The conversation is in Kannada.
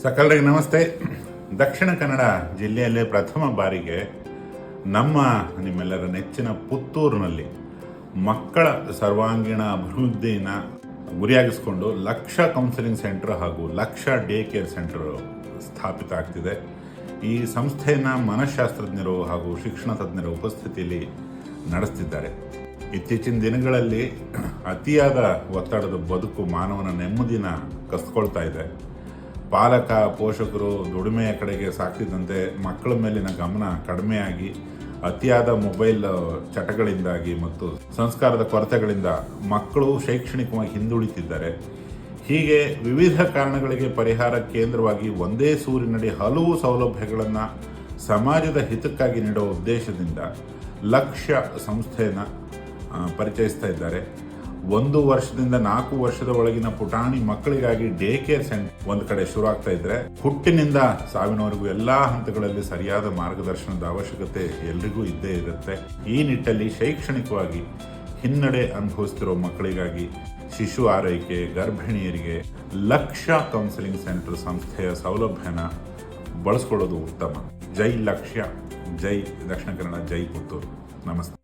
ಸಕಲರಿಗೆ ನಮಸ್ತೆ. ದಕ್ಷಿಣ ಕನ್ನಡ ಜಿಲ್ಲೆಯಲ್ಲೇ ಪ್ರಥಮ ಬಾರಿಗೆ ನಿಮ್ಮೆಲ್ಲರ ನೆಚ್ಚಿನ ಪುತ್ತೂರಿನಲ್ಲಿ ಮಕ್ಕಳ ಸರ್ವಾಂಗೀಣ ಅಭಿವೃದ್ಧಿನ ಗುರಿಯಾಗಿಸಿಕೊಂಡು ಲಕ್ಷ ಕೌನ್ಸಿಲಿಂಗ್ ಸೆಂಟರ್ ಹಾಗೂ ಲಕ್ಷ ಡೇ ಕೇರ್ ಸೆಂಟರ್ ಸ್ಥಾಪಿತ ಆಗ್ತಿದೆ. ಈ ಸಂಸ್ಥೆಯನ್ನು ಮನಃಶಾಸ್ತ್ರಜ್ಞರು ಹಾಗೂ ಶಿಕ್ಷಣ ತಜ್ಞರ ಉಪಸ್ಥಿತಿಯಲ್ಲಿ ನಡೆಸ್ತಿದ್ದಾರೆ. ಇತ್ತೀಚಿನ ದಿನಗಳಲ್ಲಿ ಅತಿಯಾದ ಒತ್ತಡದ ಬದುಕು ಮಾನವನ ನೆಮ್ಮದಿನ ಕಸ್ಕೊಳ್ತಾ ಇದೆ. ಪಾಲಕ ಪೋಷಕರು ದುಡಿಮೆಯ ಕಡೆಗೆ ಸಾಕ್ತಿದ್ದಂತೆ ಮಕ್ಕಳ ಮೇಲಿನ ಗಮನ ಕಡಿಮೆಯಾಗಿ ಅತಿಯಾದ ಮೊಬೈಲ್ ಚಟಗಳಿಂದಾಗಿ ಮತ್ತು ಸಂಸ್ಕಾರದ ಕೊರತೆಗಳಿಂದ ಮಕ್ಕಳು ಶೈಕ್ಷಣಿಕವಾಗಿ ಹಿಂದುಳಿತಿದ್ದಾರೆ. ಹೀಗೆ ವಿವಿಧ ಕಾರಣಗಳಿಗೆ ಪರಿಹಾರ ಕೇಂದ್ರವಾಗಿ ಒಂದೇ ಸೂರಿನಡಿ ಹಲವು ಸೌಲಭ್ಯಗಳನ್ನು ಸಮಾಜದ ಹಿತಕ್ಕಾಗಿ ನೀಡುವ ಉದ್ದೇಶದಿಂದ ಲಕ್ಷ್ಯ ಸಂಸ್ಥೆಯನ್ನು ಪರಿಚಯಿಸ್ತಾ ಇದ್ದಾರೆ. 1 ವರ್ಷದಿಂದ 4 ವರ್ಷದ ಒಳಗಿನ ಪುಟಾಣಿ ಮಕ್ಕಳಿಗಾಗಿ ಡೇ ಕೇರ್ ಸೆಂಟರ್ ಒಂದು ಕಡೆ ಶುರು ಆಗ್ತಾ ಇದ್ರೆ, ಹುಟ್ಟಿನಿಂದ ಸಾವಿನವರೆಗೂ ಎಲ್ಲಾ ಹಂತಗಳಲ್ಲಿ ಸರಿಯಾದ ಮಾರ್ಗದರ್ಶನದ ಅವಶ್ಯಕತೆ ಎಲ್ರಿಗೂ ಇದ್ದೇ ಇರುತ್ತೆ. ಈ ನಿಟ್ಟಲ್ಲಿ ಶೈಕ್ಷಣಿಕವಾಗಿ ಹಿನ್ನಡೆ ಅನುಭವಿಸ್ತಿರೋ ಮಕ್ಕಳಿಗಾಗಿ ಶಿಶು ಆರೈಕೆ, ಗರ್ಭಿಣಿಯರಿಗೆ ಲಕ್ಷ್ಯ ಕೌನ್ಸಿಲಿಂಗ್ ಸೆಂಟರ್ ಸಂಸ್ಥೆಯ ಸೌಲಭ್ಯನ ಬಳಸ್ಕೊಳ್ಳೋದು ಉತ್ತಮ. ಜೈ ಲಕ್ಷ್ಯ, ಜೈ ದಕ್ಷಿಣ ಕನ್ನಡ, ಜೈ ಪುತ್ತೂರು. ನಮಸ್ತೆ.